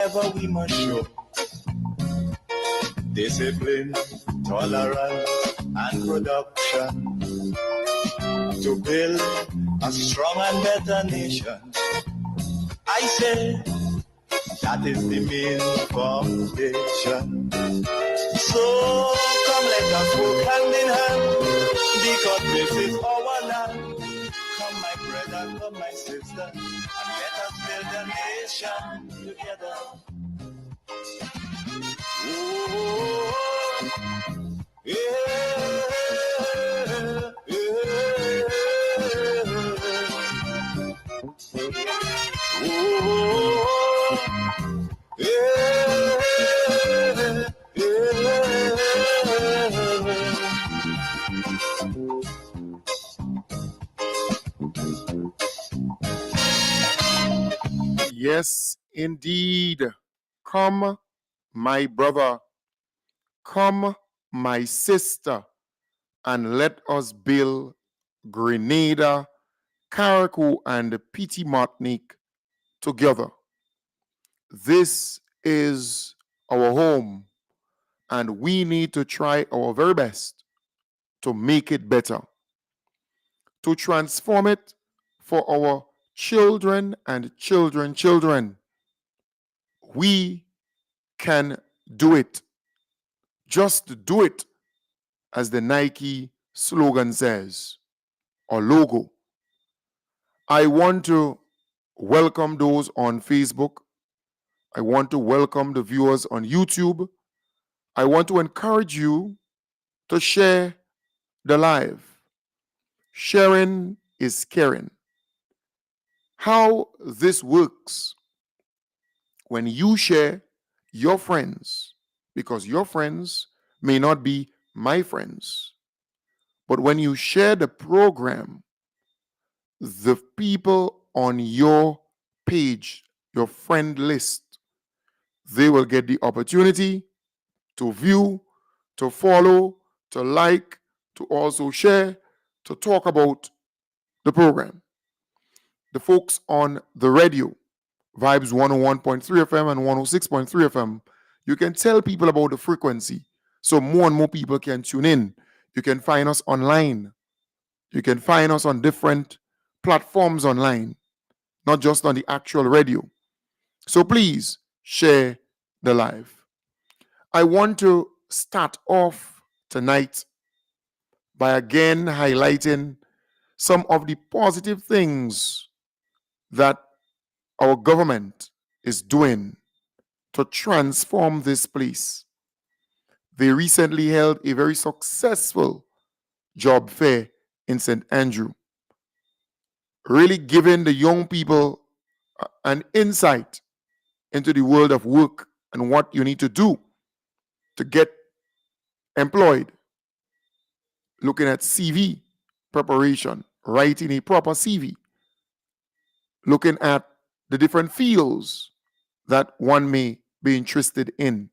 Ever we must show discipline, tolerance, and production to build a strong and better nation. I say that is the main foundation. So come let us work hand in hand, because this is our land. Come my brother, come my sister, and let us build a nation together. Oh, yeah, yeah, oh, Yes, indeed. Come, my brother, come, my sister, and let us build Grenada, Carriacou, and Petite Martinique together. This is our home, and we need to try our very best to make it better, to transform it for our children and children. We can do it. Just do it, as the Nike slogan says, or logo. I want to welcome those on Facebook. I want to welcome the viewers on YouTube. I want to encourage you to share the live. Sharing is caring. How this works: when you share your friends, because your friends may not be my friends, but when you share the program, the people on your page, your friend list, they will get the opportunity to view, to follow, to like, to also share, to talk about the program. The folks on the radio, Vibes 101.3 FM and 106.3 FM, you can tell people about the frequency so more and more people can tune in. You can find us online. You can find us on different platforms online, not just on the actual radio. So please share the live. I want to start off tonight by again highlighting some of the positive things that our government is doing to transform this place. They recently held a very successful job fair in St. Andrew, really giving the young people an insight into the world of work and what you need to do to get employed. Looking at CV preparation, writing a proper CV, looking at the different fields that one may be interested in.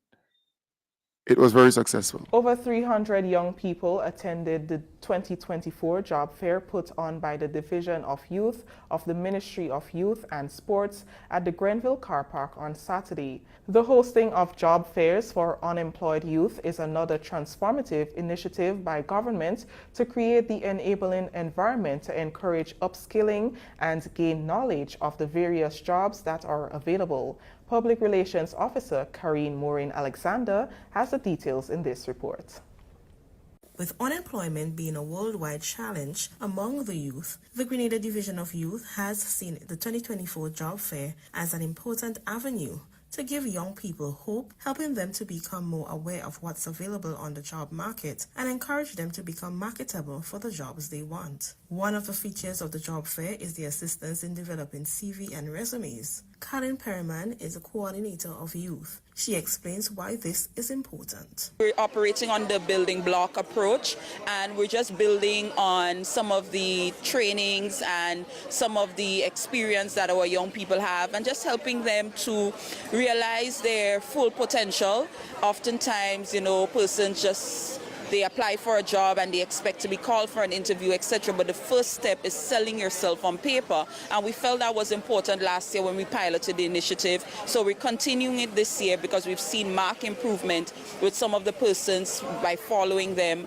It was very successful. Over 300 young people attended the 2024 job fair put on by the Division of Youth of the Ministry of Youth and Sports at the Grenville Car Park on Saturday. The hosting of job fairs for unemployed youth is another transformative initiative by government to create the enabling environment to encourage upskilling and gain knowledge of the various jobs that are available. Public Relations Officer Karine Maureen Alexander has the details in this report. With unemployment being a worldwide challenge among the youth, the Grenada Division of Youth has seen the 2024 job fair as an important avenue to give young people hope, helping them to become more aware of what's available on the job market and encourage them to become marketable for the jobs they want. One of the features of the job fair is the assistance in developing CV and resumes. Karen Perriman is a coordinator of youth. She explains why this is important. We're operating on the building block approach, and we're just building on some of the trainings and some of the experience that our young people have, and just helping them to realize their full potential. Oftentimes, persons just they apply for a job and they expect to be called for an interview, etc. But the first step is selling yourself on paper. And we felt that was important last year when we piloted the initiative. So we're continuing it this year because we've seen marked improvement with some of the persons by following them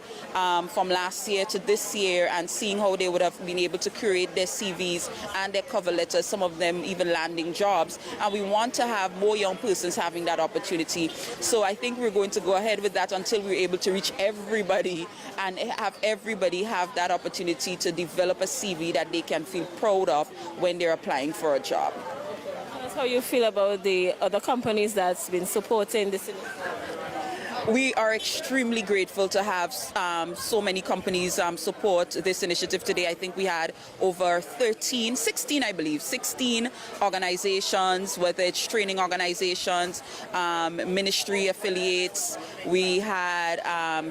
from last year to this year and seeing how they would have been able to create their CVs and their cover letters, some of them even landing jobs. And we want to have more young persons having that opportunity. So I think we're going to go ahead with that until we're able to reach everybody and have everybody have that opportunity to develop a CV that they can feel proud of when they're applying for a job. That's how you feel about the other companies that's been supporting this initiative? We are extremely grateful to have so many companies support this initiative today. I think we had over 16 organizations, whether it's training organizations, ministry affiliates. We had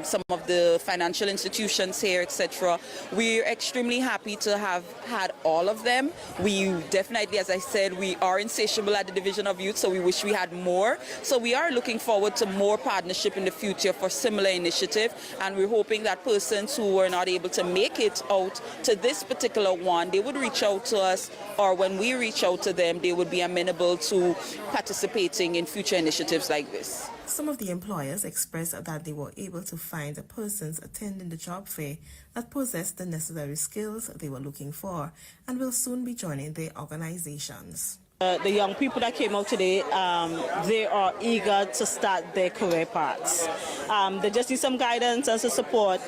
some of the financial institutions here, etc. We're extremely happy to have had all of them. We definitely, as I said, we are insatiable at the Division of Youth, so we wish we had more. So we are looking forward to more partnership in the future for similar initiative, and we're hoping that persons who were not able to make it out to this particular one, they would reach out to us, or when we reach out to them, they would be amenable to participating in future initiatives like this. Some of the employers expressed that they were able to find persons attending the job fair that possessed the necessary skills they were looking for and will soon be joining their organizations. The young people that came out today, they are eager to start their career paths. They just need some guidance and some support.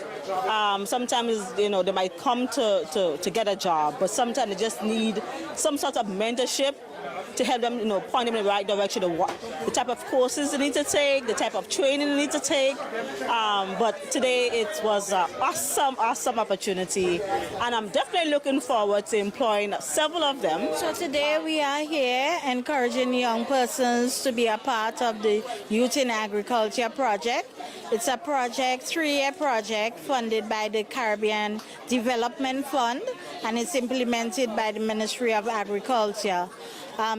Sometimes, they might come to get a job, but sometimes they just need some sort of mentorship to help them, point them in the right direction, the type of courses they need to take, the type of training they need to take. But today it was an awesome opportunity, and I'm definitely looking forward to employing several of them. So today we are here encouraging young persons to be a part of the Youth in Agriculture project. It's a project, 3-year project funded by the Caribbean Development Fund, and it's implemented by the Ministry of Agriculture.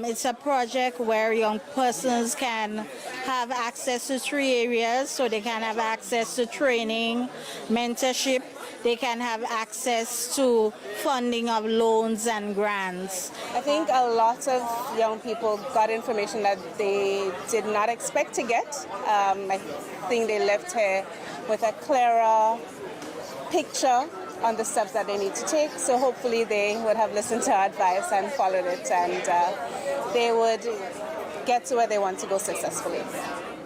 It's a project where young persons can have access to 3 areas, so they can have access to training, mentorship, they can have access to funding of loans and grants. I think a lot of young people got information that they did not expect to get. I think they left here with a clearer picture on the steps that they need to take. So hopefully they would have listened to our advice and followed it, and they would get to where they want to go successfully.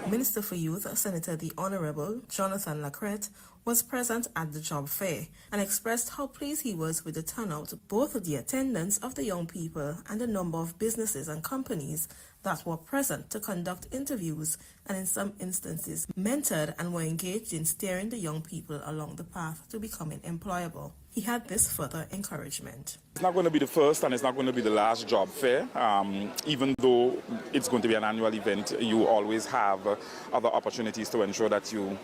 Minister for Youth, Senator the Honorable Jonathan Lacrette, was present at the job fair and expressed how pleased he was with the turnout, both of the attendance of the young people and the number of businesses and companies that were present to conduct interviews and in some instances mentored and were engaged in steering the young people along the path to becoming employable. He had this further encouragement. It's not going to be the first and it's not going to be the last job fair. Even though it's going to be an annual event, you always have other opportunities to ensure that you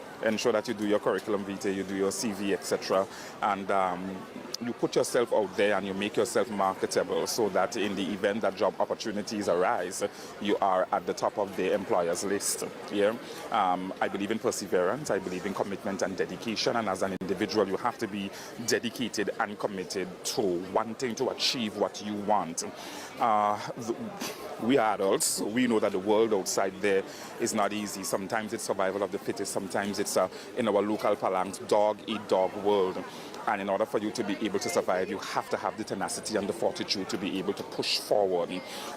do your curriculum vitae, you do your CV, etc. And you put yourself out there and you make yourself marketable so that in the event that job opportunities arise, you are at the top of the employer's list. Yeah? I believe in perseverance, I believe in commitment and dedication, and as an individual you have to be dedicated and committed to wanting to achieve what you want. We are adults, we know that the world outside there is not easy. Sometimes it's survival of the fittest, sometimes it's in our local parlance, dog-eat-dog world. And in order for you to be able to survive, you have to have the tenacity and the fortitude to be able to push forward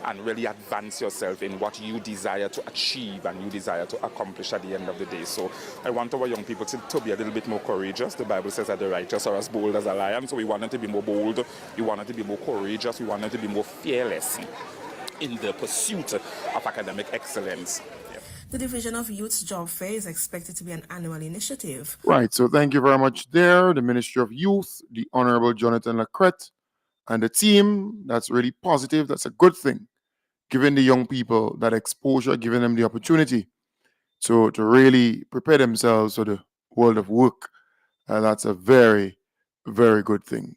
and really advance yourself in what you desire to achieve and you desire to accomplish at the end of the day. So I want our young people to be a little bit more courageous. The Bible says that the righteous are as bold as a lion, so we want them to be more bold, we want them to be more courageous, we want them to be more fearless in the pursuit of academic excellence. The Division of Youth's Job Fair is expected to be an annual initiative. Right, so thank you very much there, the Ministry of Youth, the Honorable Jonathan Lacrette, and the team. That's really positive. That's a good thing, giving the young people that exposure, giving them the opportunity to really prepare themselves for the world of work. That's a very, very good thing.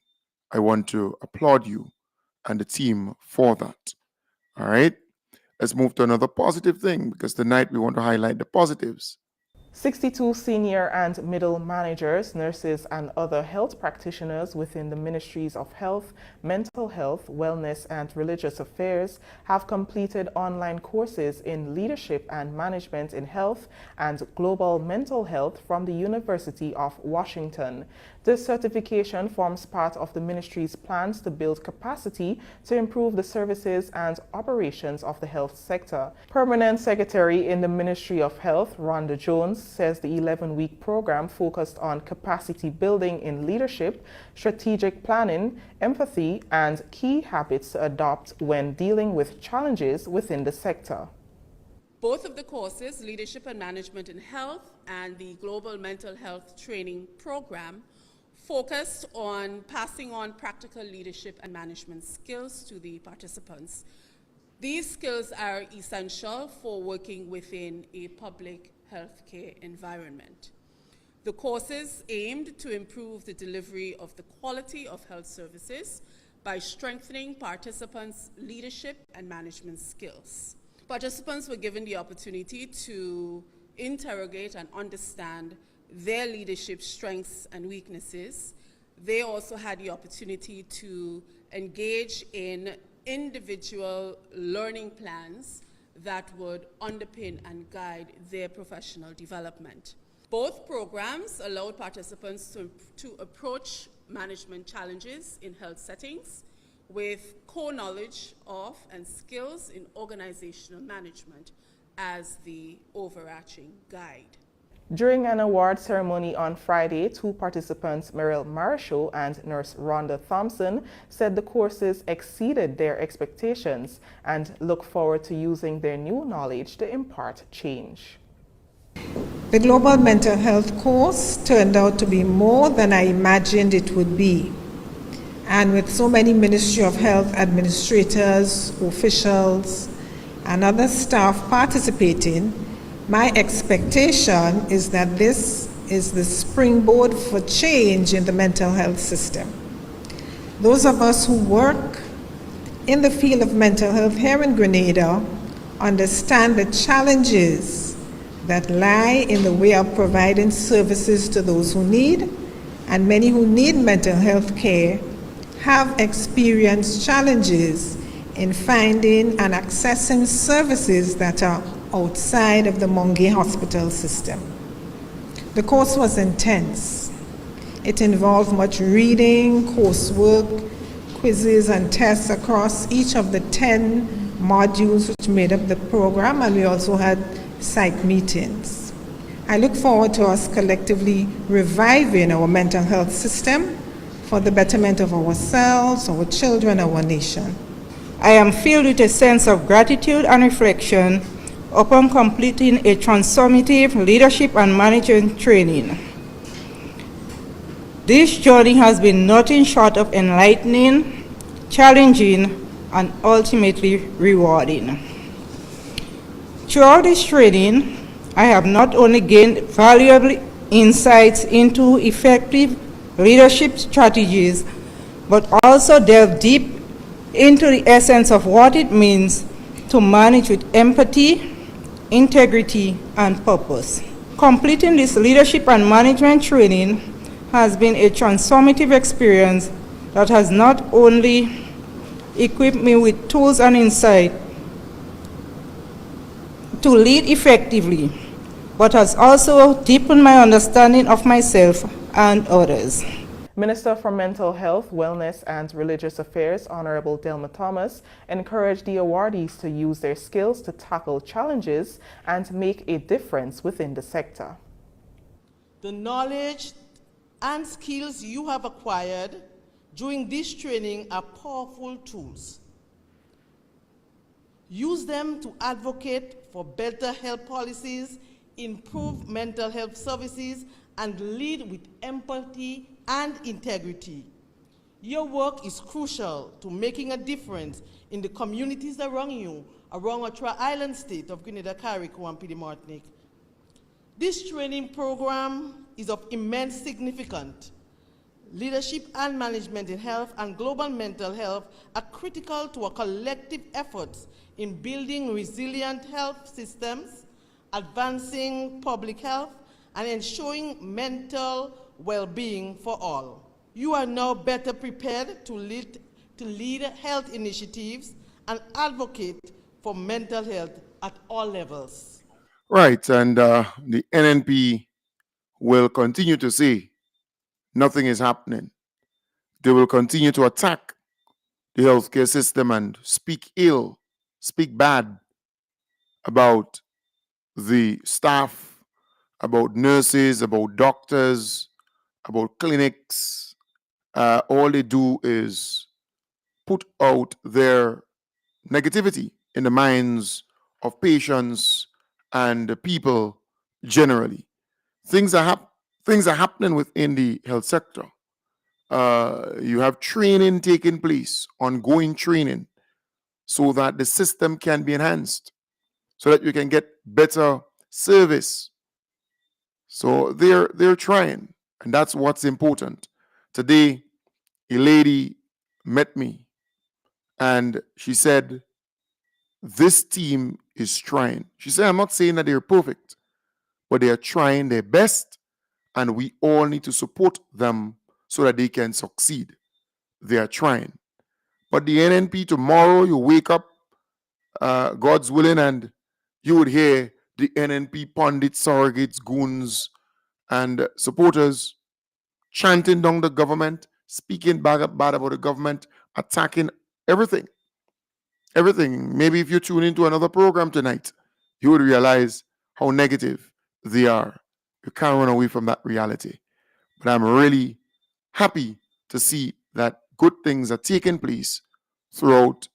I want to applaud you and the team for that. All right. Let's move to another positive thing, because tonight we want to highlight the positives. 62 senior and middle managers, nurses, and other health practitioners within the Ministries of Health, Mental Health, Wellness, and Religious Affairs have completed online courses in Leadership and Management in Health and Global Mental Health from the University of Washington. This certification forms part of the ministry's plans to build capacity to improve the services and operations of the health sector. Permanent Secretary in the Ministry of Health, Rhonda Jones, says the 11-week program focused on capacity building in leadership, strategic planning, empathy, and key habits to adopt when dealing with challenges within the sector. Both of the courses, Leadership and Management in Health and the Global Mental Health Training Program, focused on passing on practical leadership and management skills to the participants. These skills are essential for working within a public healthcare environment. The courses aimed to improve the delivery of the quality of health services by strengthening participants' leadership and management skills. Participants were given the opportunity to interrogate and understand their leadership strengths and weaknesses. They also had the opportunity to engage in individual learning plans that would underpin and guide their professional development. Both programs allowed participants to approach management challenges in health settings with core knowledge of and skills in organizational management as the overarching guide. During an award ceremony on Friday, two participants, Meryl Marichaux and nurse Rhonda Thompson, said the courses exceeded their expectations and look forward to using their new knowledge to impart change. The Global Mental Health course turned out to be more than I imagined it would be. And with so many Ministry of Health administrators, officials, and other staff participating, my expectation is that this is the springboard for change in the mental health system. Those of us who work in the field of mental health here in Grenada understand the challenges that lie in the way of providing services to those who need, and many who need mental health care have experienced challenges in finding and accessing services that are outside of the Monge hospital system. The course was intense. It involved much reading, coursework, quizzes, and tests across each of the 10 modules which made up the program, and we also had site meetings. I look forward to us collectively reviving our mental health system for the betterment of ourselves, our children, our nation. I am filled with a sense of gratitude and reflection upon completing a transformative leadership and management training. This journey has been nothing short of enlightening, challenging, and ultimately rewarding. Throughout this training, I have not only gained valuable insights into effective leadership strategies, but also delved deep into the essence of what it means to manage with empathy, integrity, and purpose. Completing this leadership and management training has been a transformative experience that has not only equipped me with tools and insight to lead effectively, but has also deepened my understanding of myself and others. Minister for Mental Health, Wellness, and Religious Affairs, Honorable Delma Thomas, encouraged the awardees to use their skills to tackle challenges and make a difference within the sector. The knowledge and skills you have acquired during this training are powerful tools. Use them to advocate for better health policies, improve mental health services, and lead with empathy and integrity. Your work is crucial to making a difference in the communities around you, around our tri-island state of Grenada, Carriacou, and Petite Martinique. This training program is of immense significance. Leadership and management in health and global mental health are critical to our collective efforts in building resilient health systems, advancing public health, and ensuring mental well-being for all. You are now better prepared to lead health initiatives and advocate for mental health at all levels. Right, and the NNP will continue to say nothing is happening. They will continue to attack the healthcare system and speak ill, speak bad about the staff, about nurses, about doctors, about clinics. All they do is put out their negativity in the minds of patients and the people generally. Things are happening within the health sector. You have training taking place, ongoing training, so that the system can be enhanced, so that you can get better service. So they're trying, and that's what's important. Today, a lady met me, and she said, "This team is trying." She said, "I'm not saying that they're perfect, but they are trying their best, and we all need to support them so that they can succeed. They are trying." But the NNP, tomorrow, you wake up, God's willing, and you would hear the NNP pundits, surrogates, goons, and supporters chanting down the government, speaking bad about the government, attacking everything. Everything. Maybe if you tune into another program tonight, you would realize how negative they are. You can't run away from that reality. But I'm really happy to see that good things are taking place throughout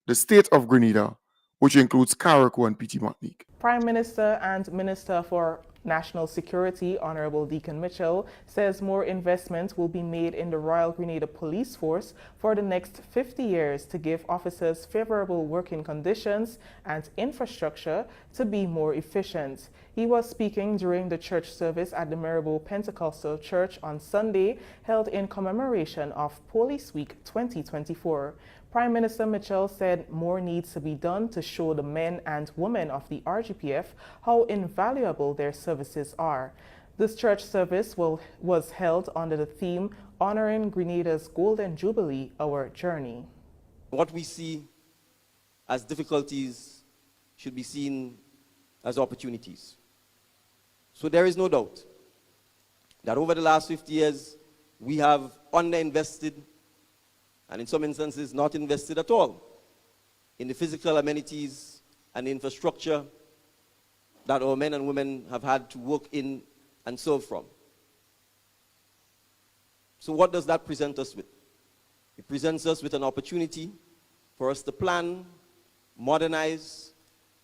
the state of Grenada, which includes Carriacou and PT Martinique. Prime Minister and Minister for National Security, Honorable Deacon Mitchell, says more investment will be made in the Royal Grenada Police Force for the next 50 years to give officers favorable working conditions and infrastructure to be more efficient. He was speaking during the church service at the Maribor Pentecostal Church on Sunday, held in commemoration of Police Week 2024. Prime Minister Mitchell said more needs to be done to show the men and women of the RGPF how invaluable their services are. This church service was held under the theme Honoring Grenada's Golden Jubilee, Our Journey. What we see as difficulties should be seen as opportunities. So there is no doubt that over the last 50 years, we have underinvested, and in some instances not invested at all, in the physical amenities and infrastructure that our men and women have had to work in and serve from. So what does that present us with? It presents us with an opportunity for us to plan, modernize,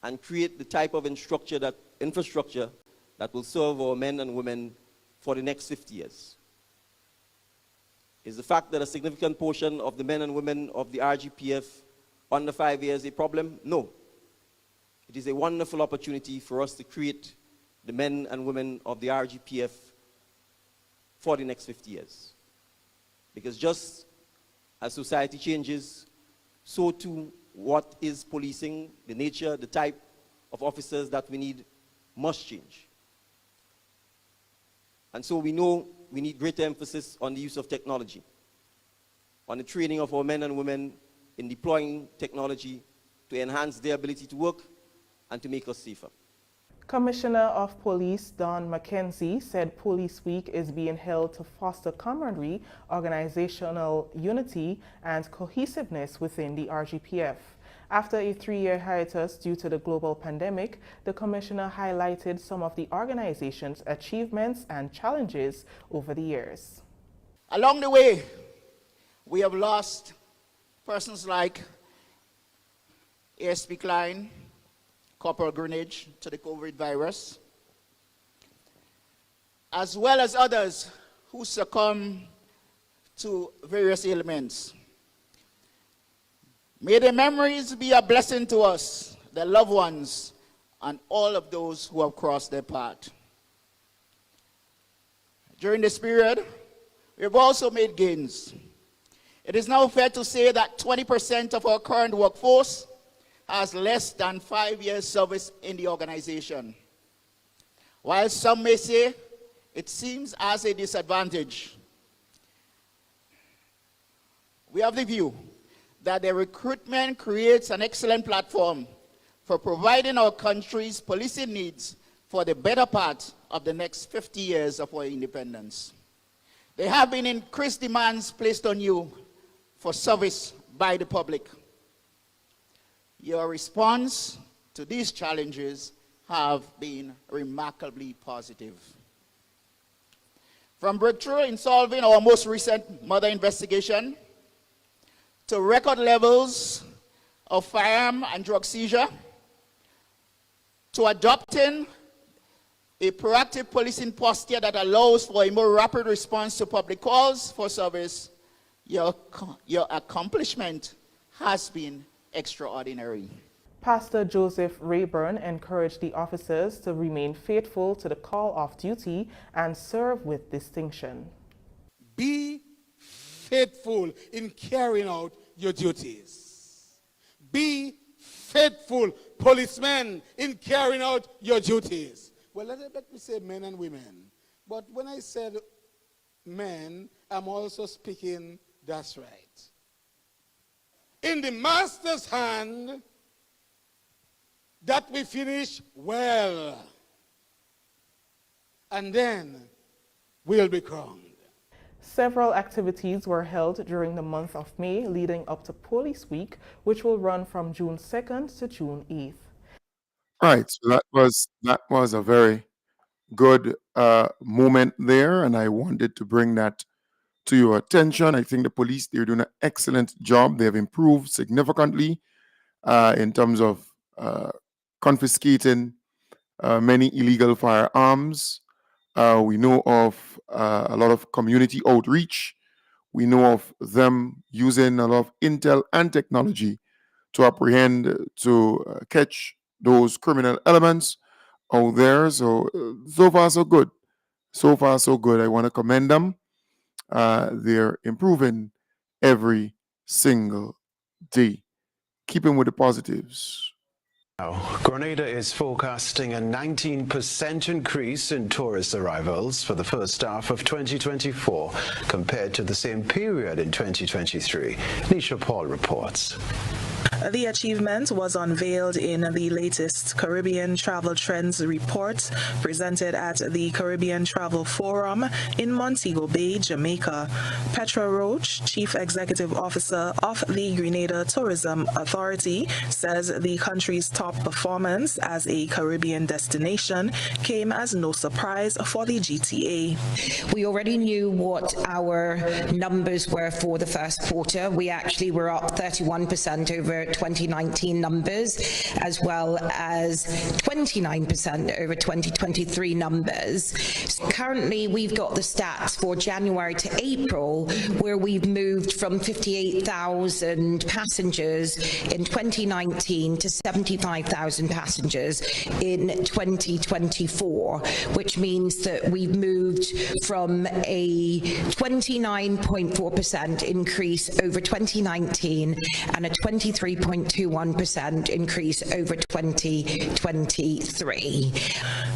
and create the type of infrastructure that will serve our men and women for the next 50 years. Is the fact that a significant portion of the men and women of the RGPF under 5 years a problem? No. It is a wonderful opportunity for us to create the men and women of the RGPF for the next 50 years. Because just as society changes, so too what is policing, the nature, the type of officers that we need must change. And so we know we need greater emphasis on the use of technology, on the training of our men and women in deploying technology to enhance their ability to work and to make us safer. Commissioner of Police Don McKenzie said Police Week is being held to foster camaraderie, organizational unity, and cohesiveness within the RGPF. After a 3-year hiatus due to the global pandemic, the Commissioner highlighted some of the organization's achievements and challenges over the years. Along the way, we have lost persons like ASP Klein, Corporal Greenidge to the COVID virus, as well as others who succumb to various ailments. May their memories be a blessing to us, their loved ones, and all of those who have crossed their path. During this period, we have also made gains. It is now fair to say that 20% of our current workforce has less than 5 years service in the organization. while some may say it seems as a disadvantage. We have the view that the recruitment creates an excellent platform for providing our country's policing needs for the better part of the next 50 years of our independence. There have been increased demands placed on you for service by the public. Your response to these challenges have been remarkably positive. From breakthrough in solving our most recent murder investigation, to record levels of firearm and drug seizure, to adopting a proactive policing posture that allows for a more rapid response to public calls for service, your accomplishment has been extraordinary. Pastor Joseph Rayburn encouraged the officers to remain faithful to the call of duty and serve with distinction. Be faithful in carrying out your duties. Be faithful policemen in carrying out your duties. Well, let me say men and women. But when I said men, I'm also speaking, that's right. In the master's hand, that we finish well. And then we'll be crowned. Several activities were held during the month of May leading up to Police Week, which will run from June 2nd to June 8th. Right, so that was a very good moment there, and I wanted to bring that to your attention. I think the police, they're doing an excellent job. They have improved significantly in terms of confiscating many illegal firearms. We know of a lot of community outreach. We know of them using a lot of intel and technology to apprehend, to catch those criminal elements out there. So, so far, so good. So far, so good. I want to commend them. They're improving every single day. Keeping with the positives. Grenada is forecasting a 19% increase in tourist arrivals for the first half of 2024 compared to the same period in 2023. Nisha Paul reports. The achievement was unveiled in the latest Caribbean Travel Trends report presented at the Caribbean Travel Forum in Montego Bay, Jamaica. Petra Roach, Chief Executive Officer of the Grenada Tourism Authority, says the country's top performance as a Caribbean destination came as no surprise for the GTA. We already knew what our numbers were for the first quarter. We actually were up 31% over 2019 numbers, as well as 29% over 2023 numbers. Currently, we've got the stats for January to April, where we've moved from 58,000 passengers in 2019 to 75,000 passengers in 2024, which means that we've moved from a 29.4% increase over 2019 and a 23.21% increase over 2023.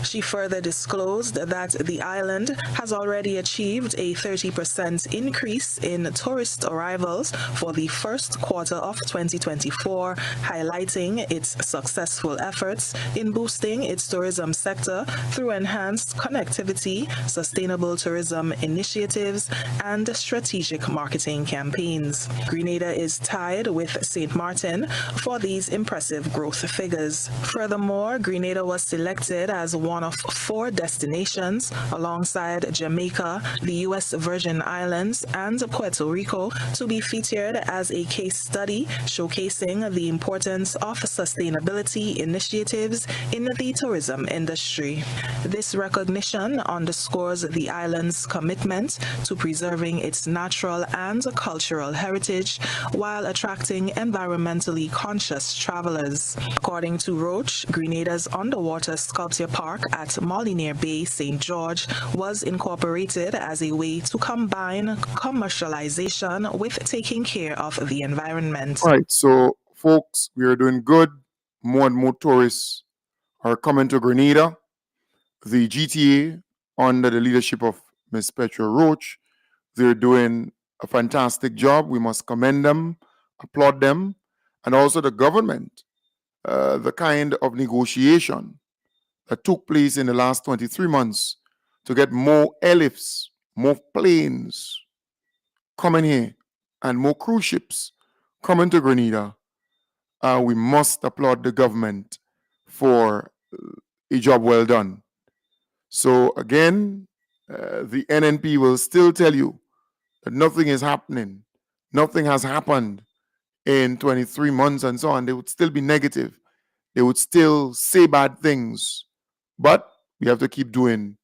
She further disclosed that the island has already achieved a 30% increase in tourist arrivals for the first quarter of 2024, highlighting its successful efforts in boosting its tourism sector through enhanced connectivity, sustainable tourism initiatives, and strategic marketing campaigns. Grenada is tied with St. Martin for these impressive growth figures. Furthermore, Grenada was selected as one of 4 destinations alongside Jamaica, the U.S. Virgin Islands, and Puerto Rico to be featured as a case study showcasing the importance of sustainability initiatives in the tourism industry. This recognition underscores the island's commitment to preserving its natural and cultural heritage while attracting environmentally conscious travelers. According to Roach, Grenada's underwater sculpture park at Molyneux Bay, St. George, was incorporated as a way to combine commercialization with taking care of the environment. All right, so folks, we are doing good. More and more tourists are coming to Grenada. the GTA, under the leadership of Ms. Petra Roach, they're doing a fantastic job. We must commend them, applaud them, and also the government, the kind of negotiation that took place in the last 23 months to get more airlifts, more planes coming here, and more cruise ships coming to Grenada. We must applaud the government for a job well done. So again, the NNP will still tell you that nothing is happening, nothing has happened in 23 months and so on. They would still be negative. They would still say bad things. But we have to keep doing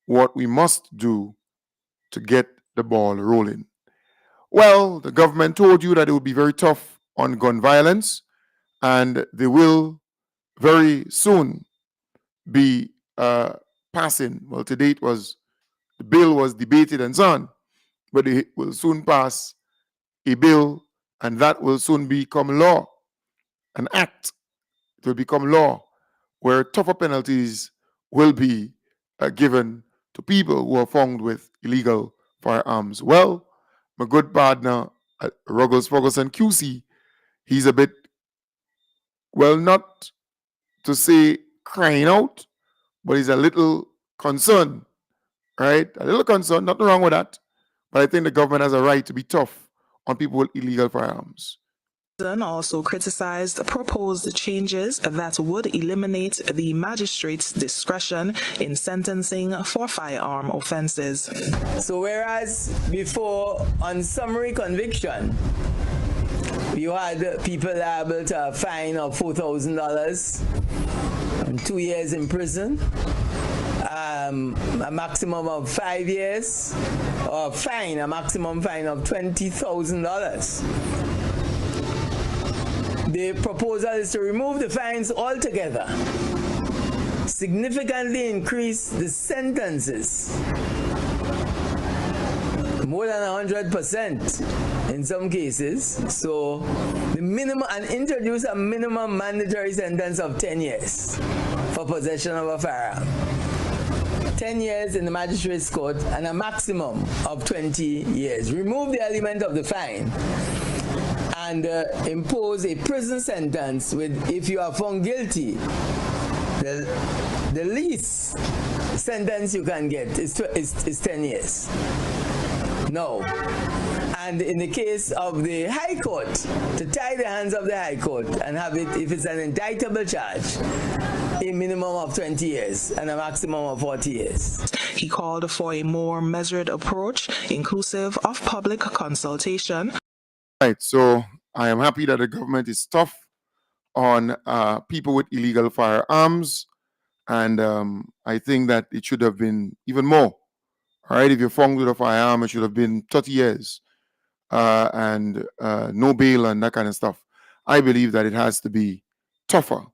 what we must do to get the ball rolling. Well, the government told you that it would be very tough on gun violence, and they will very soon be passing. Well, to date the bill was debated and so on, but it will soon pass a bill, and that will soon become law, an act. It will become law where tougher penalties will be given to people who are found with illegal firearms. Well, my good partner, Ruggles Ferguson QC, he's a bit, well, not to say crying out, but he's a little concerned, right? A little concerned, nothing wrong with that. But I think the government has a right to be tough on people with illegal firearms. Also criticized proposed changes that would eliminate the magistrate's discretion in sentencing for firearm offenses. So whereas before on summary conviction, you had people liable to a fine of $4,000 and 2 years in prison, a maximum of 5 years, or a maximum fine of $20,000. The proposal is to remove the fines altogether, significantly increase the sentences, more than 100% in some cases. So the minimum, and introduce a minimum mandatory sentence of 10 years for possession of a firearm. 10 years in the magistrate's court and a maximum of 20 years. Remove the element of the fine and impose a prison sentence with, if you are found guilty, the least sentence you can get is 10 years. No. And in the case of the High Court, to tie the hands of the High Court and have it, if it's an indictable charge, a minimum of 20 years and a maximum of 40 years. He called for a more measured approach, inclusive of public consultation. Right, so I am happy that the government is tough on people with illegal firearms, and I think that it should have been even more. All right, if you're found with a firearm, it should have been 30 years and no bail and that kind of stuff. I believe that it has to be tougher.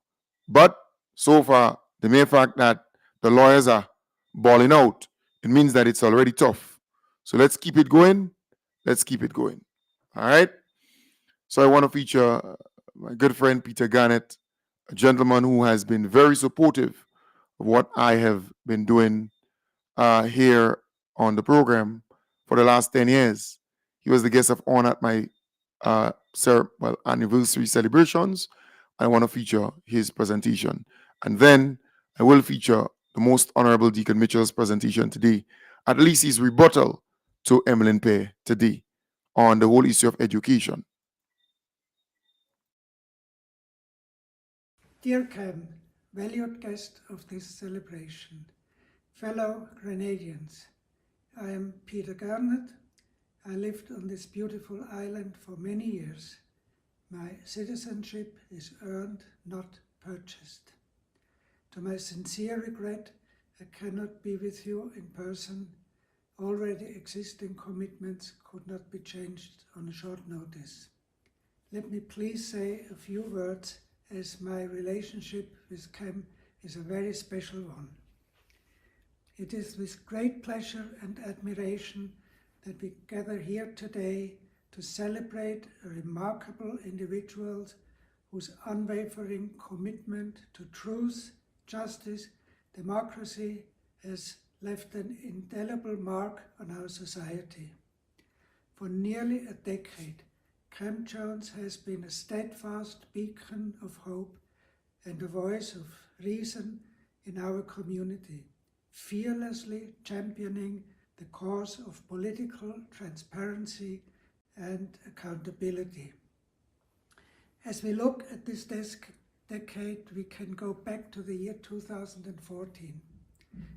But so far, the mere fact that the lawyers are balling out, it means that it's already tough. So let's keep it going. Let's keep it going. All right. So I want to feature my good friend Peter Garnett, a gentleman who has been very supportive of what I have been doing here on the program for the last 10 years. He was the guest of honor at my anniversary celebrations. I want to feature his presentation. And then I will feature the Most Honorable Deacon Mitchell's presentation today, at least his rebuttal to Emmeline Pear today on the whole issue of education. Dear Kem, valued guest of this celebration, fellow Grenadians, I am Peter Garnett. I lived on this beautiful island for many years. My citizenship is earned, not purchased. To my sincere regret, I cannot be with you in person. Already existing commitments could not be changed on a short notice. Let me please say a few words, as my relationship with Kem is a very special one. It is with great pleasure and admiration that we gather here today to celebrate a remarkable individual whose unwavering commitment to truth, justice, democracy has left an indelible mark on our society. For nearly a decade, Kem Jones has been a steadfast beacon of hope and a voice of reason in our community, fearlessly championing the cause of political transparency and accountability. As we look at this decade, we can go back to the year 2014,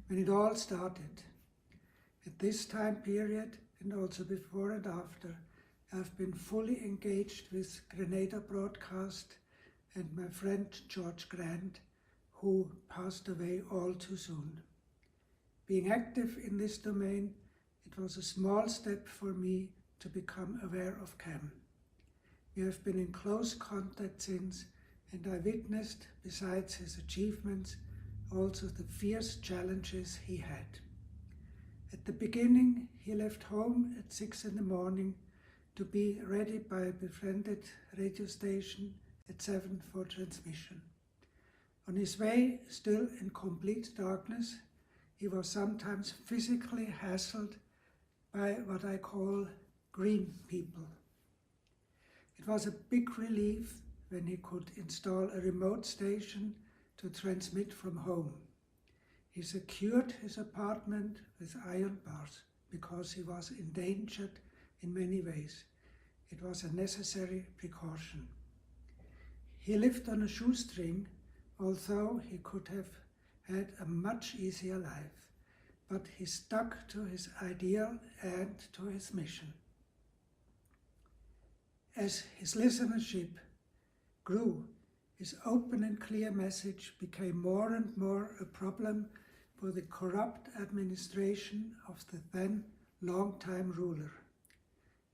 when it all started. At this time period, and also before and after, I've been fully engaged with Grenada Broadcast and my friend George Grant, who passed away all too soon. Being active in this domain, it was a small step for me to become aware of Kem. We have been in close contact since, and I witnessed, besides his achievements, also the fierce challenges he had. At the beginning, he left home at 6 in the morning to be ready by a befriended radio station at 7 for transmission. On his way, still in complete darkness, he was sometimes physically hassled by what I call green people. It was a big relief when he could install a remote station to transmit from home. He secured his apartment with iron bars because he was endangered in many ways. It was a necessary precaution. He lived on a shoestring, although he could have had a much easier life, but he stuck to his ideal and to his mission. As his listenership grew, his open and clear message became more and more a problem for the corrupt administration of the then long-time ruler.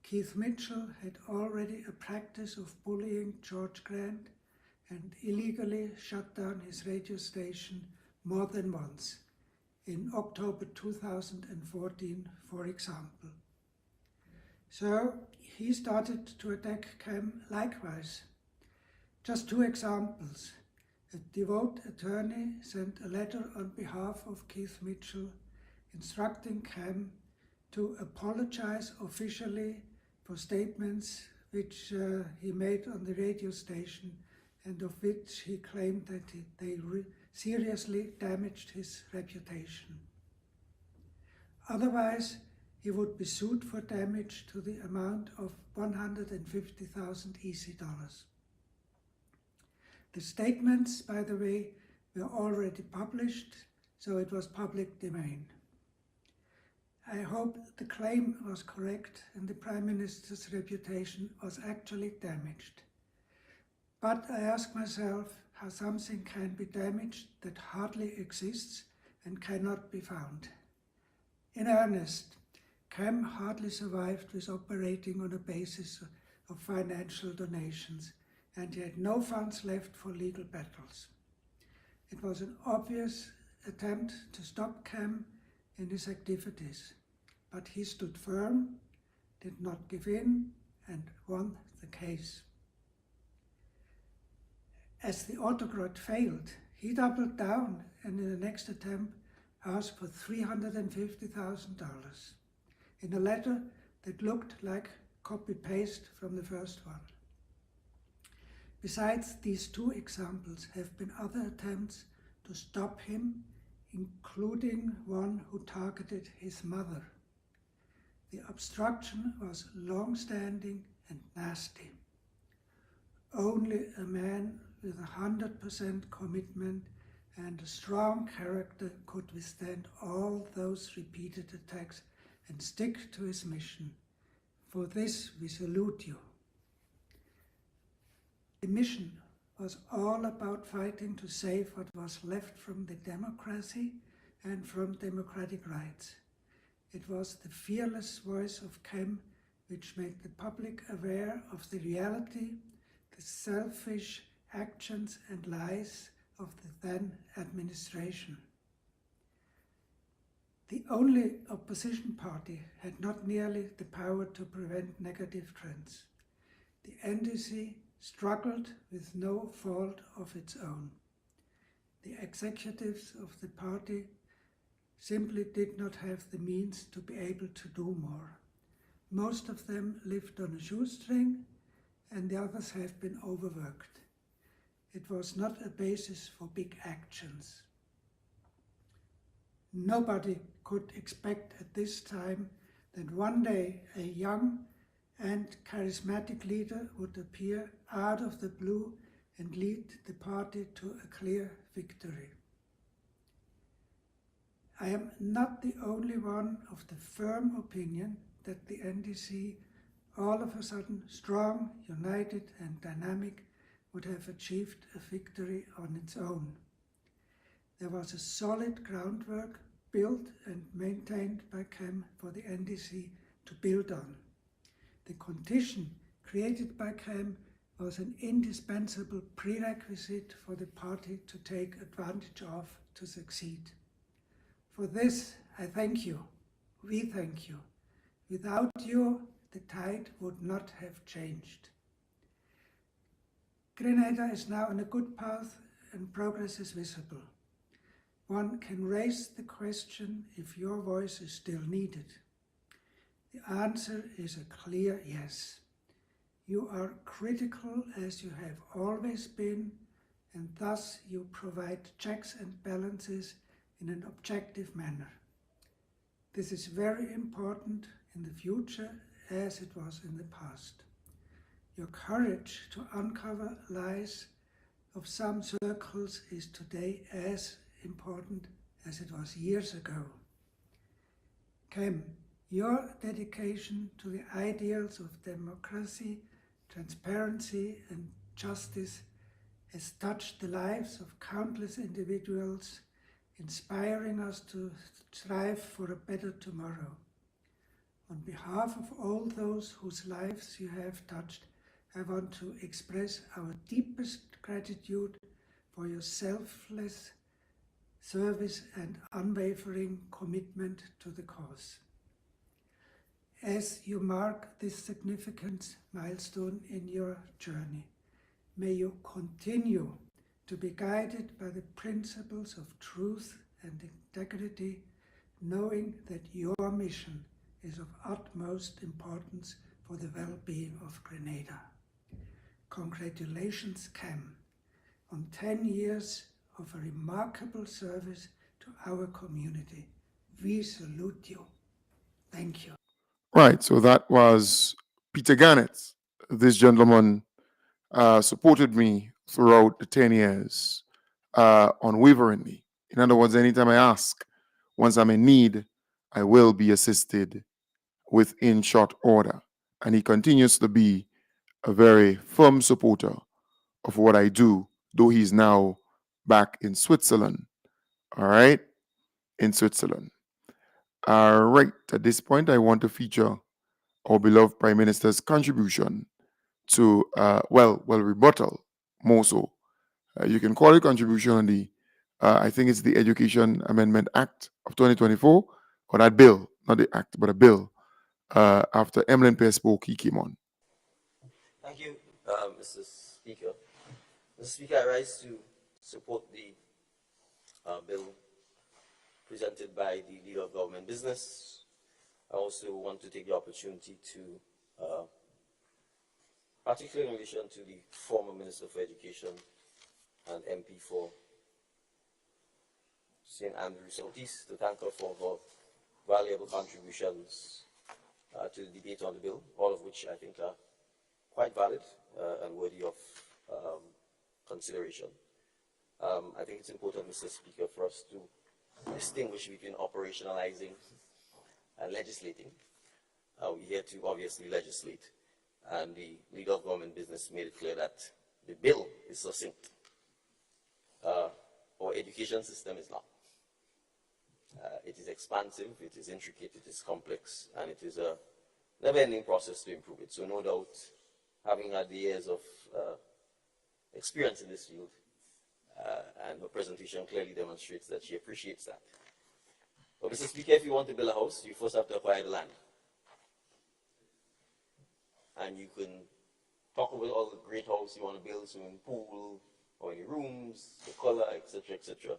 Keith Mitchell had already a practice of bullying George Grant and illegally shut down his radio station more than once, in October 2014, for example. So he started to attack Kem likewise. Just two examples. A devout attorney sent a letter on behalf of Keith Mitchell instructing Kem to apologize officially for statements which he made on the radio station and of which he claimed that they seriously damaged his reputation. Otherwise, he would be sued for damage to the amount of $150,000 easy dollars. The statements, by the way, were already published, so it was public domain. I hope the claim was correct and the Prime Minister's reputation was actually damaged. But I ask myself how something can be damaged that hardly exists and cannot be found. In earnest, Kem hardly survived with operating on a basis of financial donations, and he had no funds left for legal battles. It was an obvious attempt to stop Kem in his activities, but he stood firm, did not give in, and won the case. As the autocrat failed, he doubled down and in the next attempt asked for $350,000 in a letter that looked like copy-paste from the first one. Besides these two examples have been other attempts to stop him, including one who targeted his mother. The obstruction was long-standing and nasty. Only a man with 100% commitment and a strong character could withstand all those repeated attacks and stick to his mission. For this we salute you. The mission was all about fighting to save what was left from the democracy and from democratic rights. It was the fearless voice of Kem which made the public aware of the reality, the selfish actions and lies of the then administration. The only opposition party had not nearly the power to prevent negative trends. The NDC struggled with no fault of its own. The executives of the party simply did not have the means to be able to do more. Most of them lived on a shoestring, and the others have been overworked. It was not a basis for big actions. Nobody could expect at this time that one day a young and charismatic leader would appear out of the blue and lead the party to a clear victory. I am not the only one of the firm opinion that the NDC, all of a sudden strong, united and dynamic, would have achieved a victory on its own. There was a solid groundwork built and maintained by Kem for the NDC to build on. The condition created by Kem was an indispensable prerequisite for the party to take advantage of to succeed. For this, I thank you. We thank you. Without you, the tide would not have changed. Grenada is now on a good path and progress is visible. One can raise the question if your voice is still needed. The answer is a clear yes. You are critical as you have always been, and thus you provide checks and balances in an objective manner. This is very important in the future as it was in the past. Your courage to uncover lies of some circles is today as important as it was years ago. Kem, your dedication to the ideals of democracy, transparency and justice has touched the lives of countless individuals, inspiring us to strive for a better tomorrow. On behalf of all those whose lives you have touched, I want to express our deepest gratitude for your selfless service and unwavering commitment to the cause. As you mark this significant milestone in your journey, may you continue to be guided by the principles of truth and integrity, knowing that your mission is of utmost importance for the well-being of Grenada. Congratulations, Kem, on 10 years of a remarkable service to our community. We salute you. Thank you. Right, so that was Peter Gannett. This gentleman supported me throughout the 10 years unwaveringly. In other words, anytime I ask, once I'm in need, I will be assisted within short order. And he continues to be a very firm supporter of what I do, though he's now back in Switzerland. All right, in Switzerland. All right, at this point, I want to feature our beloved Prime Minister's contribution to, rebuttal, more so. You can call it contribution on the, I think it's the Education Amendment Act of 2024, or that bill, not the act, but a bill. After Emlyn Pierce spoke, he came on. Thank you, Mr. Speaker. Mr. Speaker, I rise to support the bill presented by the Leader of Government Business. I also want to take the opportunity to, particularly in relation to the former Minister for Education and MP for St. Andrews Southeast, to thank her for her valuable contributions to the debate on the bill, all of which I think are quite valid and worthy of consideration. I think it's important, Mr. Speaker, for us to distinguish between operationalizing and legislating. We're here to obviously legislate, and the Leader of Government Business made it clear that the bill is succinct. Our education system is not. It is expansive, it is intricate, it is complex, and it is a never-ending process to improve it. So no doubt, having had the years of experience in this field, and her presentation clearly demonstrates that she appreciates that. But Mr. Speaker, if you want to build a house, you first have to acquire the land. And you can talk about all the great house you want to build, swimming pool, how many rooms, the color, etc., etc.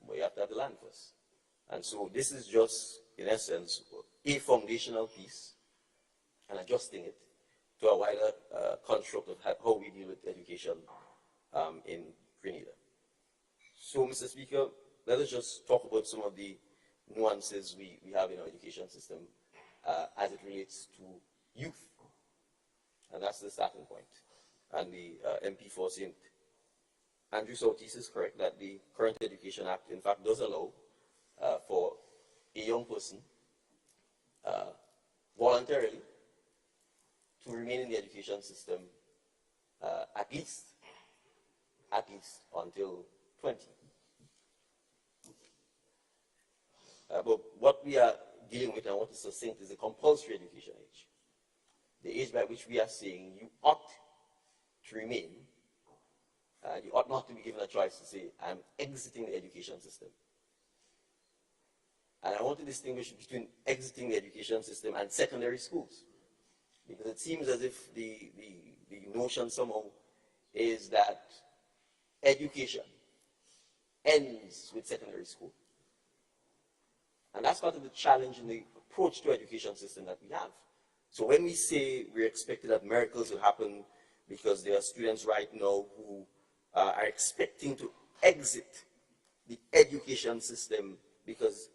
But you have to have the land first. And so this is just, in essence, a foundational piece and adjusting it to a wider construct of how we deal with education in Grenada. So, Mr. Speaker, let us just talk about some of the nuances we have in our education system as it relates to youth. And that's the starting point. And the MP for St. Andrew Southeast is correct that the current Education Act, in fact, does allow for a young person voluntarily to remain in the education system at least until 20. But what we are dealing with and what is succinct is the compulsory education age. The age by which we are saying you ought to remain, you ought not to be given a choice to say, I'm exiting the education system. And I want to distinguish between exiting the education system and secondary schools. Because it seems as if the notion somehow is that education ends with secondary school. And that's part of the challenge in the approach to education system that we have. So when we say we're expecting that miracles will happen because there are students right now who are expecting to exit the education system because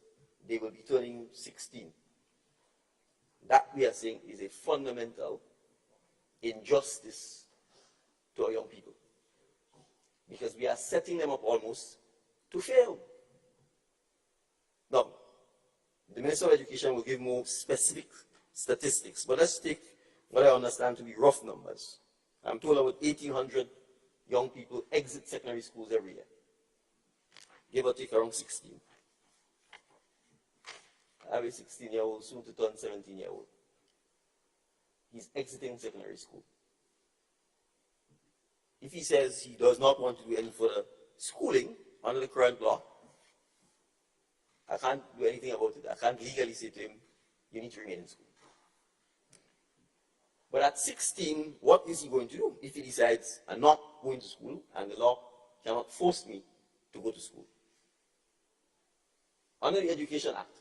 they will be turning 16, that we are saying is a fundamental injustice to our young people. Because we are setting them up almost to fail. Now, the Minister of Education will give more specific statistics, but let's take what I understand to be rough numbers. I'm told about 1,800 young people exit secondary schools every year. Give or take around 16. I have a 16-year-old, soon to turn 17-year-old. He's exiting secondary school. If he says he does not want to do any further schooling under the current law, I can't do anything about it. I can't legally say to him, you need to remain in school. But at 16, what is he going to do if he decides, I'm not going to school and the law cannot force me to go to school? Under the Education Act,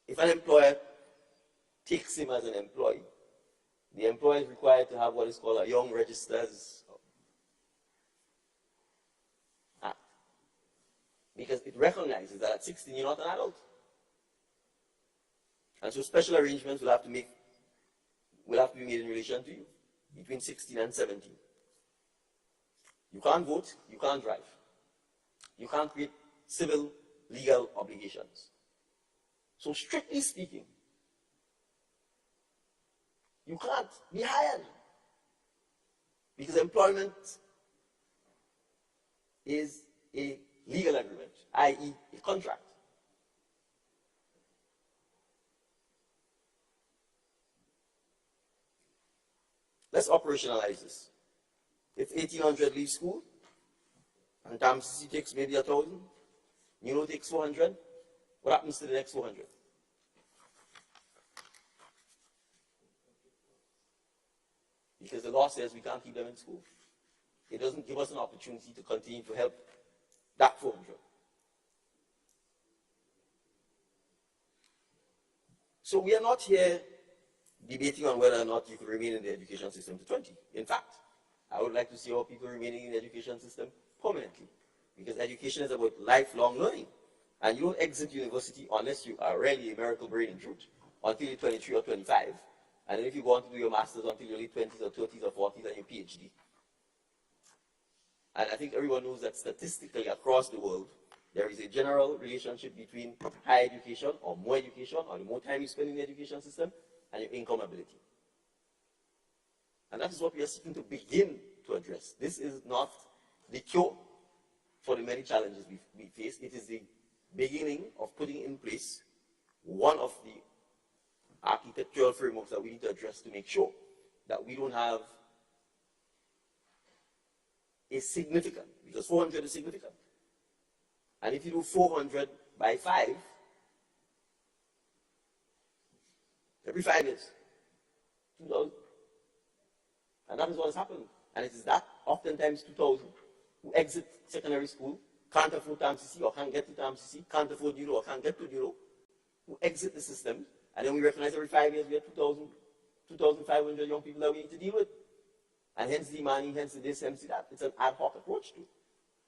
if an employer takes him as an employee, the employer is required to have what is called a Young Registrars Act. Because it recognizes that at 16 you're not an adult. And so special arrangements will have to be made in relation to you between 16 and 17. You can't vote, you can't drive. You can't create civil, legal obligations. So strictly speaking, you can't be hired because employment is a legal agreement, i.e. a contract. Let's operationalize this. If 1,800 leave school, and TAMCC takes maybe 1,000, NUNO takes 400, what happens to the next 400? Because the law says we can't keep them in school. It doesn't give us an opportunity to continue to help that 400. So we are not here debating on whether or not you could remain in the education system to 20. In fact, I would like to see our people remaining in the education system permanently. Because education is about lifelong learning. And you don't exit university unless you are really a miracle brain in truth until you're 23 or 25. And then if you go on to do your master's until you're late 20s or 30s or 40s and your PhD. And I think everyone knows that statistically across the world, there is a general relationship between higher education or more education or the more time you spend in the education system and your income ability. And that is what we are seeking to begin to address. This is not the cure for the many challenges we face. It is the beginning of putting in place one of the architectural frameworks that we need to address to make sure that we don't have a significant, because 400 is significant. And if you do 400 by 5, every 5 years, 2,000. And that is what has happened. And it is that oftentimes 2,000, who exit secondary school, can't afford TAMCC or can't get to TAMCC, can't afford Euro or can't get to Euro, who exit the system, and then we recognize every 5 years we have 2,500 young people that we need to deal with. And hence the money, hence the this, hence the that. It's an ad hoc approach to it.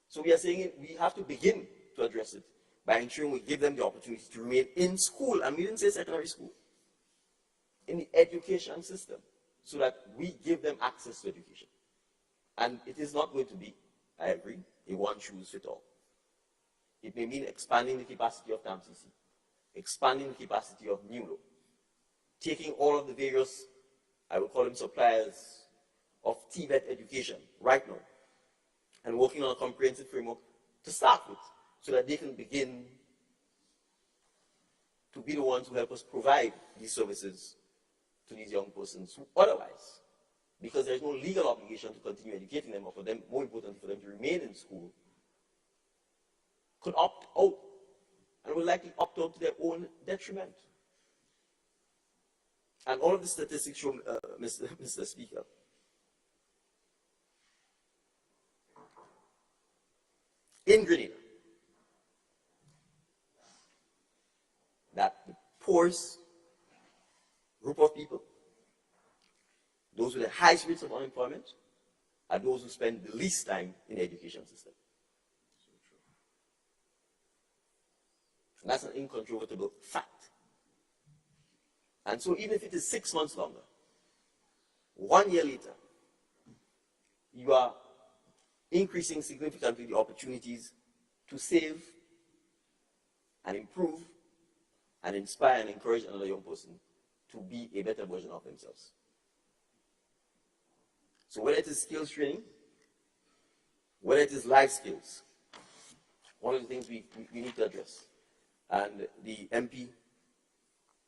So we are saying we have to begin to address it by ensuring we give them the opportunity to remain in school, and we didn't say secondary school, in the education system, so that we give them access to education. And it is not going to be, I agree, a one-shoes-fit-all. It may mean expanding the capacity of TAMCC, expanding the capacity of NULO, taking all of the various, I would call them suppliers of TVET education right now, and working on a comprehensive framework to start with, so that they can begin to be the ones who help us provide these services to these young persons who otherwise, because there is no legal obligation to continue educating them, or for them, more importantly, for them to remain in school, could opt out, and will likely opt out to their own detriment. And all of the statistics show, Mr. Speaker, in Grenada, that the poorest group of people, those with the highest rates of unemployment, are those who spend the least time in the education system. And that's an incontrovertible fact. And so even if it is 6 months longer, 1 year later, you are increasing significantly the opportunities to save and improve and inspire and encourage another young person to be a better version of themselves. So whether it is skills training, whether it is life skills, one of the things we need to address. And the MP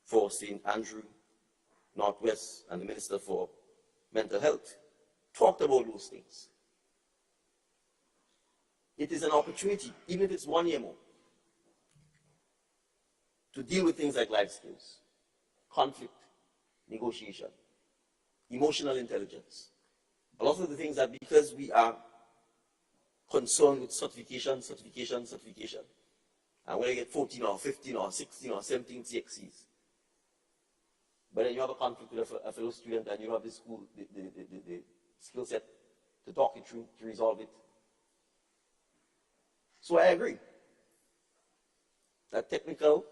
for St. Andrew Northwest and the Minister for Mental Health talked about those things. It is an opportunity, even if it's 1 year more, to deal with things like life skills, conflict, negotiation, emotional intelligence. A lot of the things that, because we are concerned with certification, and when you get 14 or 15 or 16 or 17 CXCs, but then you have a conflict with a fellow student and you have the skill set to talk it through, to resolve it. So I agree that technical,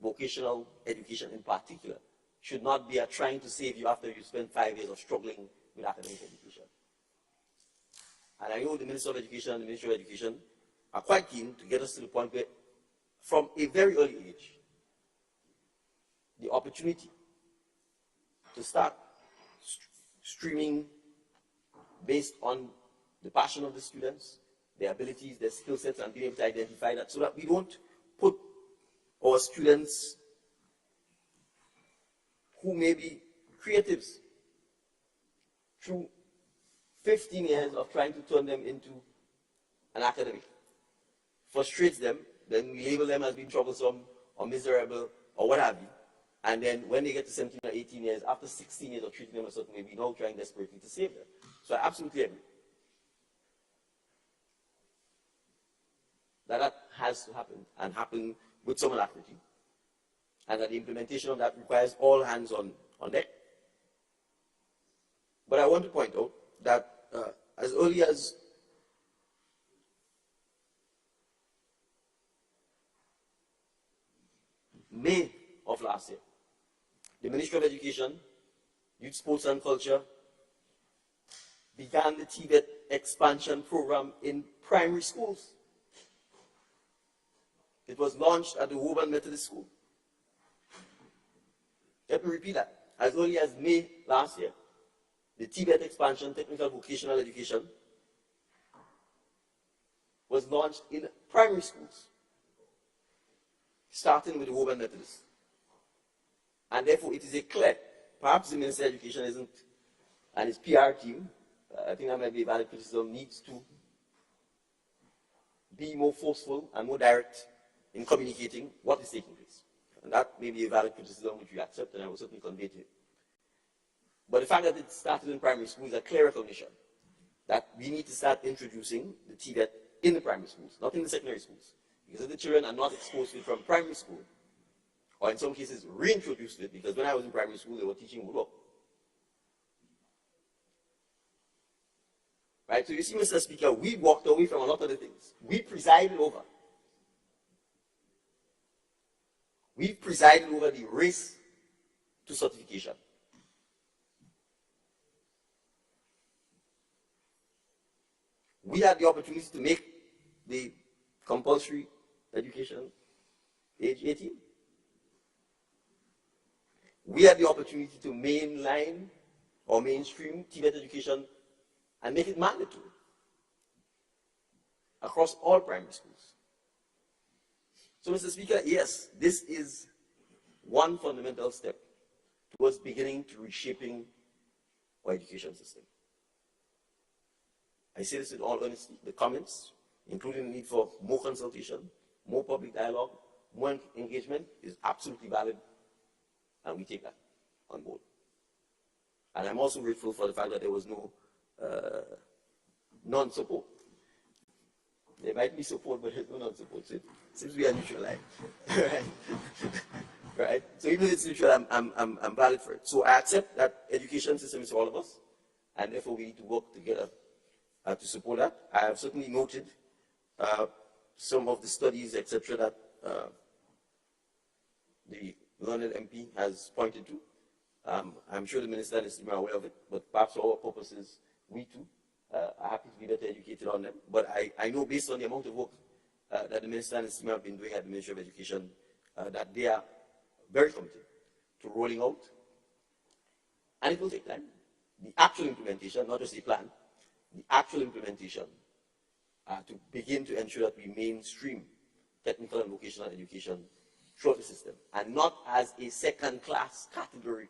vocational education in particular should not be trying to save you after you spend 5 years of struggling with academic education. And I know the Minister of Education and the Ministry of Education are quite keen to get us to the point where, from a very early age, the opportunity to start streaming based on the passion of the students, their abilities, their skill sets, and being able to identify that, so that we don't put our students who may be creatives through 15 years of trying to turn them into an academic. Frustrates them, then we label them as being troublesome or miserable or what have you. And then when they get to 17 or 18 years, after 16 years of treating them a certain way, we now trying desperately to save them. So I absolutely agree that has to happen, and happen with some alacrity, and that the implementation of that requires all hands on deck. But I want to point out that as early as May of last year, the Ministry of Education, Youth, Sports and Culture began the TVET expansion program in primary schools. It was launched at the Woburn Methodist School. Let me repeat that. As early as May last year, the TVET expansion, technical vocational education, was launched in primary schools, starting with the Woburn Methodist. And therefore, it is a clear, perhaps the Minister of Education isn't, and his PR team, I think that might be a valid criticism, needs to be more forceful and more direct in communicating what is taking place. And that may be a valid criticism which we accept, and I will certainly convey to you. But the fact that it started in primary school is a clear recognition that we need to start introducing the TVET in the primary schools, not in the secondary schools. Because if the children are not exposed to it from primary school, or in some cases reintroduced to it, because when I was in primary school, they were teaching woodwork. Right? So you see, Mr. Speaker, we walked away from a lot of the things. We presided over the race to certification. We had the opportunity to make the compulsory education age 18. We had the opportunity to mainline or mainstream TVET education and make it mandatory across all primary schools. So, Mr. Speaker, yes, this is one fundamental step towards beginning to reshaping our education system. I say this with all honesty. The comments, including the need for more consultation, more public dialogue, more engagement, is absolutely valid, and we take that on board. And I'm also grateful for the fact that there was no non-support. There might be support, but there's no non-support. So it seems we are neutralized. Right? Right? So even if it's neutral, I'm valid for it. So I accept that education system is for all of us, and therefore we need to work together to support that. I have certainly noted some of the studies, etc., that the learned MP has pointed to. I'm sure the Minister and his team are aware of it, but perhaps for our purposes, we too are happy to be better educated on them. But I know based on the amount of work that the Minister and his team have been doing at the Ministry of Education, that they are very committed to rolling out. And it will take time. The actual implementation, not just a plan, the actual implementation to begin to ensure that we mainstream technical and vocational education throughout the system, and not as a second-class category,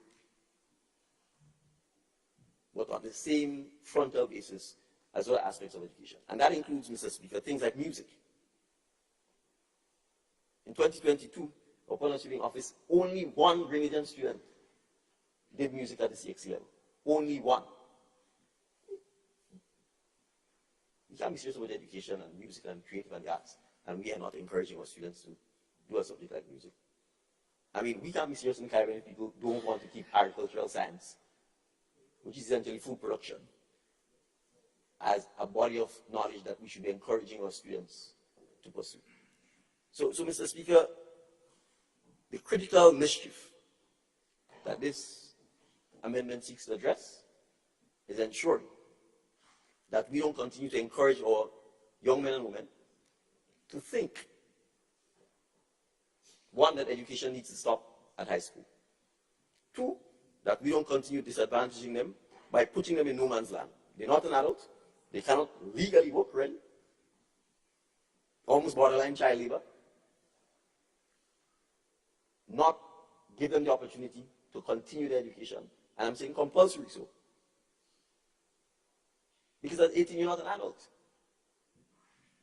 but on the same frontal basis as other aspects of education. And that includes, Mr. Speaker, things like music. In 2022, upon achieving office, only one Grenadian student did music at the CXC level. Only one. We can't be serious about education and music and creative and the arts, and we are not encouraging our students to do a subject like music. I mean, we can't be serious in the Caribbean if people don't want to keep agricultural science, which is essentially food production, as a body of knowledge that we should be encouraging our students to pursue. So Mr. Speaker, the critical mischief that this amendment seeks to address is ensuring that we don't continue to encourage our young men and women to think, one, that education needs to stop at high school. Two, that we don't continue disadvantaging them by putting them in no man's land. They're not an adult. They cannot legally work, really. Almost borderline child labor. Not give them the opportunity to continue their education. And I'm saying compulsory so. Because at 18, you're not an adult.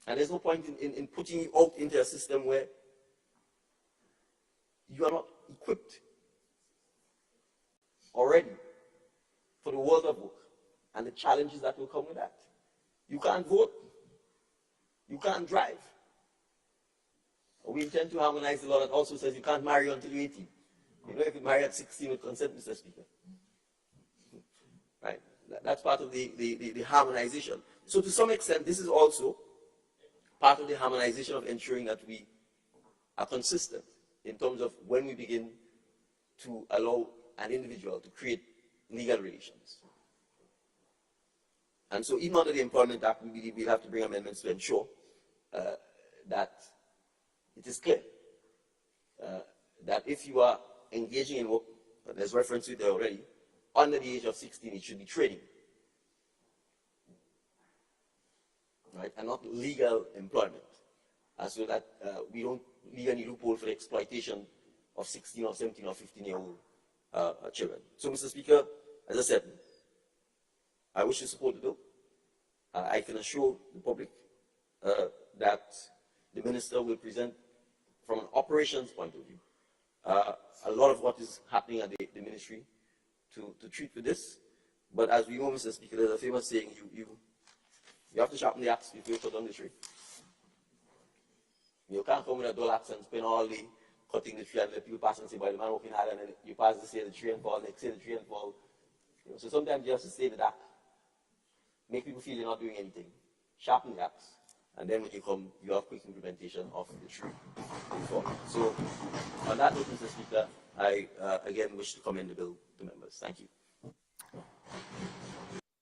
And there's no point in putting you out into a system where you are not equipped already for the world of work and the challenges that will come with that. You can't vote. You can't drive. We intend to harmonize the law that also says you can't marry until you're 18. You know, if you marry at 16 with consent, Mr. Speaker. Right? That's part of the harmonization. So to some extent, this is also part of the harmonization of ensuring that we are consistent in terms of when we begin to allow an individual to create legal relations. And so even under the Employment Act, we believe we'll have to bring amendments to ensure that it is clear that if you are engaging in work, there's reference to it there already, under the age of 16, it should be training. Right? And not legal employment. So that we don't leave any loophole for the exploitation of 16 or 17 or 15-year-old children. So, Mr. Speaker, as I said, I wish to support the bill. I can assure the public that the Minister will present, from an operations point of view, a lot of what is happening at the Ministry to treat with this. But as we know, Mr. Speaker, there's a famous saying, you You have to sharpen the axe before you cut on the tree. You can't come with a dull axe and spend all day cutting the tree and let people pass and say, well, the man working hard, and then you pass to say the tree and fall, next say the tree and fall. You know, so sometimes you have to stay in the dark, make people feel you're not doing anything, sharpen the axe, and then when you come, you have quick implementation of the tree. So, on that note, Mr. Speaker, I again wish to commend the bill to members. Thank you.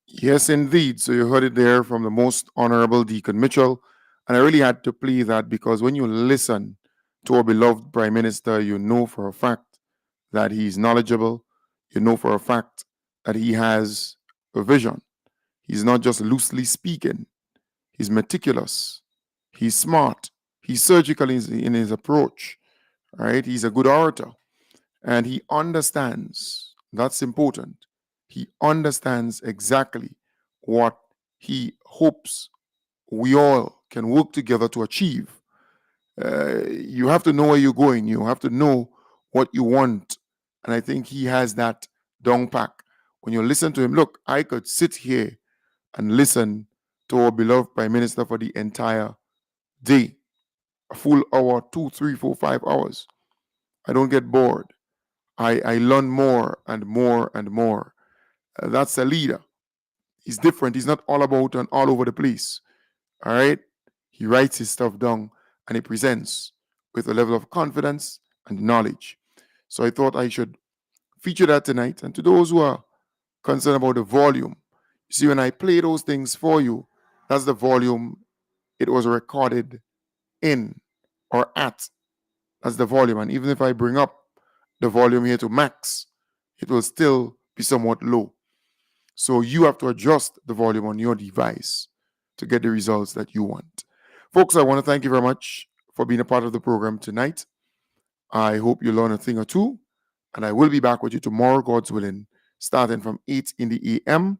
Yes, indeed. So you heard it there from the most honorable Deacon Mitchell. And I really had to play that because when you listen to our beloved Prime Minister, you know for a fact that he's knowledgeable. You know for a fact that he has a vision. He's not just loosely speaking. He's meticulous. He's smart. He's surgical in his approach. Right? He's a good orator. And he understands. That's important. He understands exactly what he hopes we all can work together to achieve. You have to know where you're going. You have to know what you want. And I think he has that down pack. When you listen to him, look, I could sit here and listen to our beloved Prime Minister for the entire day, a full hour, 2, 3, 4, 5 hours. I don't get bored. I learn more and more and more. That's a leader. He's different. He's not all about and all over the place. All right? He writes his stuff down and he presents with a level of confidence and knowledge. So I thought I should feature that tonight. And to those who are concerned about the volume, you see, when I play those things for you, that's the volume it was recorded in or at. That's the volume. And even if I bring up the volume here to max, it will still be somewhat low. So you have to adjust the volume on your device to get the results that you want. Folks, I want to thank you very much for being a part of the program tonight. I hope you learn a thing or two, and I will be back with you tomorrow, God's willing, starting from 8 in the a.m.